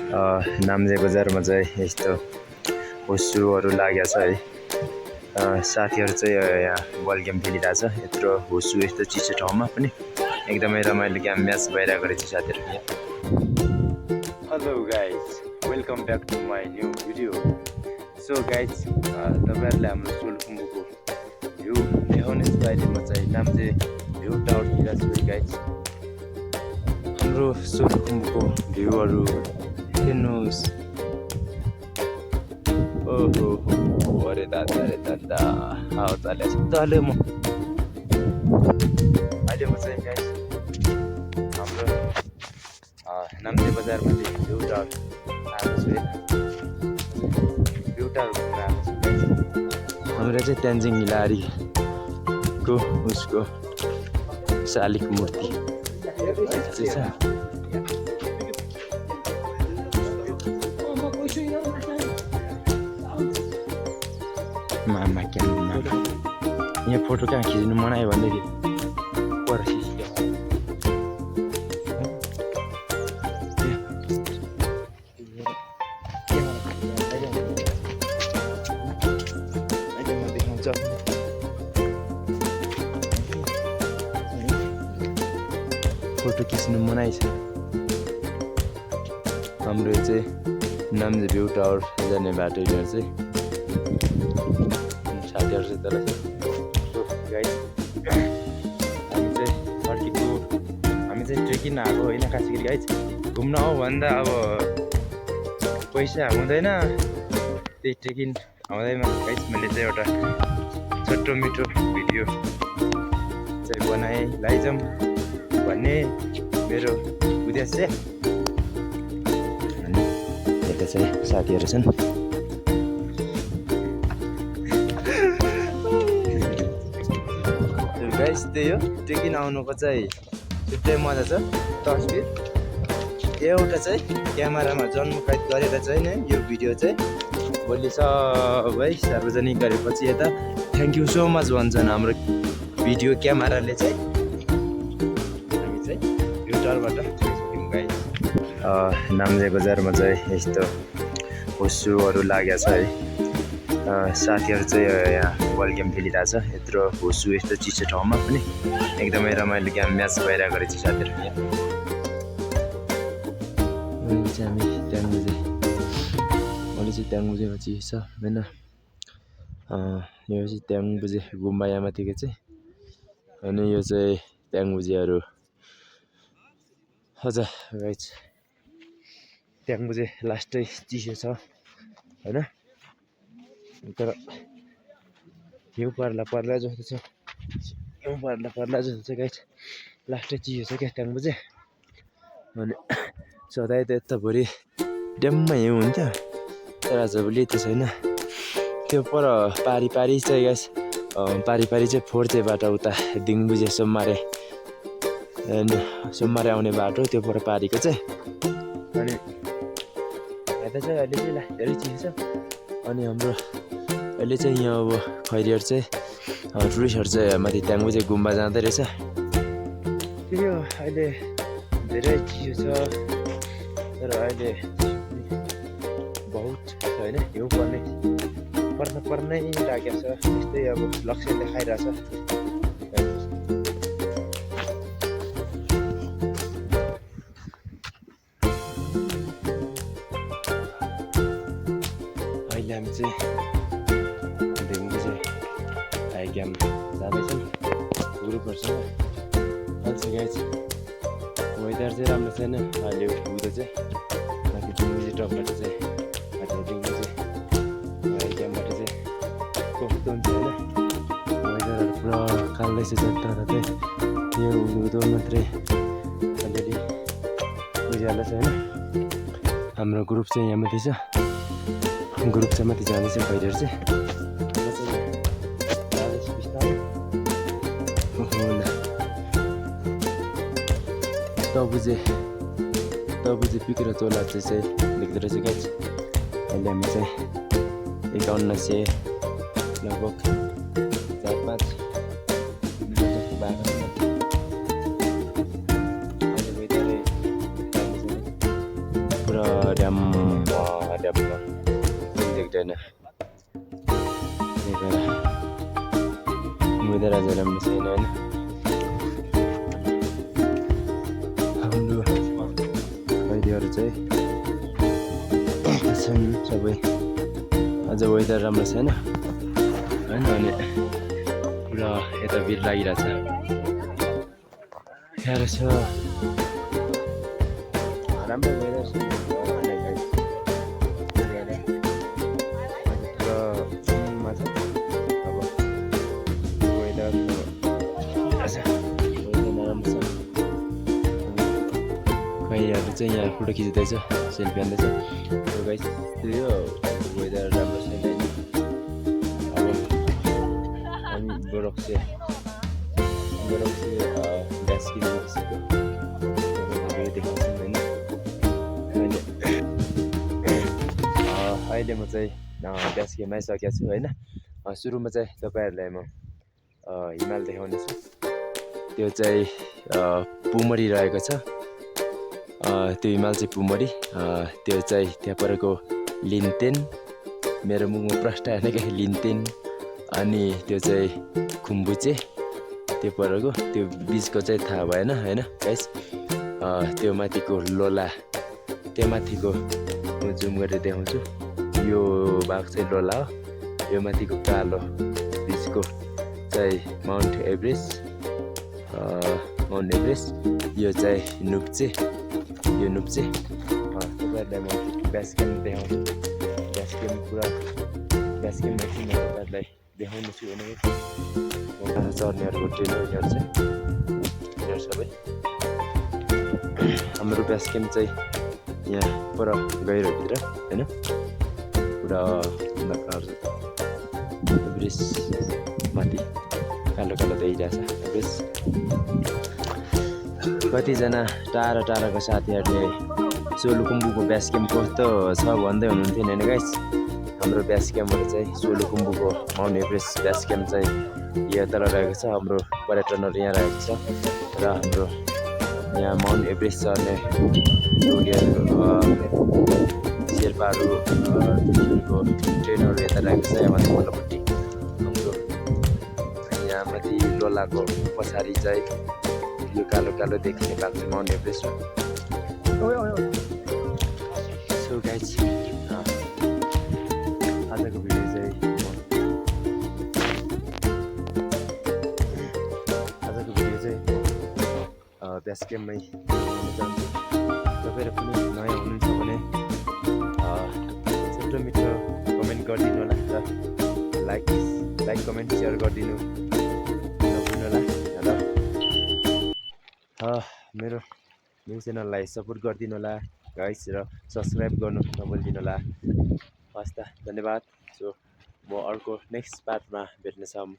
नाम्जे बजारमा चाहिँ यस्तो हुस्सुहरू लागेको छ है। साथीहरू चाहिँ यहाँ बल गेम खेलिरहेछ। यत्रो हुस्सु यस्तो चिसो ठाउँमा पनि एकदमै रमाइलो गेम म्याच भइरहेको रहेछ साथीहरू यहाँ। Hello guys, welcome back to my new video. So guys, तपाईँहरूले हाम्रो सोलुखुम्बुको भ्यू देखाउनेछ। अहिले म चाहिँ नाम्जे भ्यू टावरतिर छु गाइज। हाम्रो सोलुखुम्बुको भ्यूहरू हेर्नुहोस्। ओहो अरे दादा हावा चलेछ तले। म अहिले म चाहिँ गाइज हाम्रो नाम्जे बजारमा चाहिँ भ्यू टावर आएको छु। भ्यू टावर घुम्न आएको छु गाइज। हाम्रो चाहिँ तेन्जिङ हिलारीको उसको शालिक मूर्ति चाहिँ छ। मामा क्या यहाँ फोटो कहाँ खिच्नु मनायो भनेदेखि पर फोटो खिच्नु मनाइ छ। हाम्रो चाहिँ नाम्जे भ्यू टावर जाने बाटो यहाँ चाहिँ साथीहरू चाहिँ तल छ। गाइस, हामी चाहिँ ट्रेकिङ आएको होइन खास गरी गाइस। घुम्न आऊ भन्दा अब पैसा हुँदैन, त्यही ट्रेकिङ आउँदैमा गाइस मैले चाहिँ एउटा छोटो मिठो भिडियो चाहिँ बनाएँ लैजाउँ भन्ने मेरो उद्देश्य। अनि यता चाहिँ साथीहरू छन्। गाइस, त्यही हो ट्रेकिङ आउनुको चाहिँ छुट्टै मजा छ। तस्बिर एउटा चाहिँ क्यामेरामा जन्मकैद गरेर चाहिँ नै यो भिडियो चाहिँ भोलि सबै सार्वजनिक गरेपछि यता थ्याङ्क यू सो मच भन्छन् हाम्रो भिडियो क्यामेराले चाहिँ। हामी चाहिँ भ्युटरबाट गयौँ गाइस। नाम्जे बजारमा चाहिँ यस्तो हुस्सुहरू लागेको छ है। साथीहरू चाहिँ यहाँ बल गेम खेलिरहेछ। यत्रो हुस्सु यस्तो चिसो ठाउँमा पनि एकदमै रमाइलो गेम म्याच भइरहेको रहेछ साथीहरू यहाँ। अहिले चाहिँ हामी ट्याङबुझेमा चिज छ होइन। यो चाहिँ ट्याङबुझे गुम्बा यहाँ माथिको चाहिँ। अनि यो चाहिँ ट्याङबुझेहरू हजुर गाइस। ट्याङबुझे लास्टै चिसो छ होइन, तर हिउँ पर्ला जस्तो छ। हिउँ पर्ला जस्तो छ गाइस। लास्टै चिसो छ क्या ट्याङबुझे। अनि सधैँ त यता भोलि ड्याममा हिउँ हुन्थ्यो, तर आजभोलि त्यो छैन। त्यो पर पारी चाहिँ गाइस, पारी चाहिँ फोर्चे बाटो उता दिङबुझे सोमबारे आउने बाटो त्यो पर पारीको चाहिँ। अनि यता चाहिँ अहिले चाहिँ धेरै चिसो छ। अनि हाम्रो अहिले चाहिँ यहाँ अब खैरीहरू चाहिँ टुरिस्टहरू चाहिँ माथि ट्याङबुझे गुम्बा जाँदै रहेछ। त्यही हो, अहिले धेरै चिसो छ, तर अहिले बहुत छ होइन। हिउँ पर्नै लागेको छ। त्यस्तै अब लक्ष्य देखाइरहेछ। अहिले हामी चाहिँ गेम जाँदैछौँ ग्रुपहरूसँग। अल्छी गाइस, वेदर चाहिँ राम्रो छैन अहिले उँधो चाहिँ। माथि दिङबुझे टपबाट चाहिँ माथि दिङबुझे गेमबाट चाहिँ कस्तो हुन्छ होइन। वेदरहरू पुरा काल्दैछ जता चाहिँ यो उँधो मात्रै अलिअलि उज्यालो छ होइन। हाम्रो ग्रुप चाहिँ यहाँ माथि छ। ग्रुप चाहिँ माथि जाँदैछ खैरीहरू चाहिँ। तबुझे पिकेर चोला चाहिँ लेख्दो रहेछ गाइस। अहिले हामी चाहिँ 5100 लगभग 4-5 पुरा ड्याम होइन वेदर आज राम्रो छैन होइन हाम्रो खैरीहरू चाहिँ छन् सबै आज वेदर राम्रो छैन होइन अनि पुरा यता भिड लागिरहेछ गाह्रो छ राम्रो वेदर छ खैरीहरू चाहिँ यहाँ फोटो खिच्दैछ सेल्फी हान्दैछ सो गाइस त्यो वेदर राम्रो छैन अब हामी गोरक्से ग्यास किन्नु बसेको देखाउँछौँ होइन अहिले म चाहिँ ग्यास किन्नु आइसकेको छु होइन सुरुमा चाहिँ तपाईँहरूलाई म हिमाल देखाउनेछु त्यो चाहिँ पुमरी रहेको छ त्यो हिमाल चाहिँ पुमरी त्यो चाहिँ त्यहाँ परेको लिन्तेन मेरो मुखमा प्रष्ट होइन क्या लिन्तेन अनि त्यो चाहिँ खुम्बुचे त्यो परेको त्यो बिचको चाहिँ थाहा भएन होइन गाइस त्यो माथिको लोला त्यो माथिको म जुम गरेर देखाउँछु यो भाग चाहिँ लोला हो यो माथिको कालो बिचको चाहिँ माउन्ट एभरेस्ट यो चाहिँ नुप्चे तपाईँहरूलाई म बेस क्याम्प देखाउँछु बेस क्याम्प पुरा बेस क्याम्प एकछिन म तपाईँहरूलाई देखाउनु छु भने चढ्नेहरूको ट्रेनर यिनीहरू चाहिँ यिनीहरू सबै हाम्रो बेस क्याम्प चाहिँ यहाँ पुरा गहिरोभित्र होइन पुरा एभरेस्ट माथि कालो देखिरहेछ एभरेस्ट कतिजना टाढाको साथीहरूले सोलुखुम्बुको बेस क्याम्प कस्तो छ भन्दै हुनुहुन्थ्यो होइन गाइस हाम्रो बेस क्याम्पहरू चाहिँ सोलुखुम्बुको माउन्ट एभरेस्ट बेस क्याम्प चाहिँ यहाँ तल रहेको छ हाम्रो पर्यटनहरू यहाँ रहेको छ र हाम्रो यहाँ माउन्ट एभरेस्ट चढ्ने शेर्पाहरूको ट्रेनहरू यता रहेको छ यहाँ माथि पल्लोपट्टि हाम्रो यहाँ माथि लोलाको पछाडि चाहिँ यो कालो देखिने भाग चाहिँ माउन्ट एभरेस्ट हो सो गाइस आजको भिडियो चाहिँ बेस क्याम्पमै जान्छु तपाईँहरू पनि नयाँ हुनुहुन्छ भने छिटो मिठो कमेन्ट गरिदिनु होला र लाइक कमेन्ट सेयर गरिदिनु नभुल्नु होला र मेरो च्यानललाई सपोर्ट गरिदिनु होला गाइस र सब्सक्राइब गर्नु नभुलिदिनु होला हस् त धन्यवाद सो म अर्को नेक्स्ट पार्टमा भेट्नेछौँ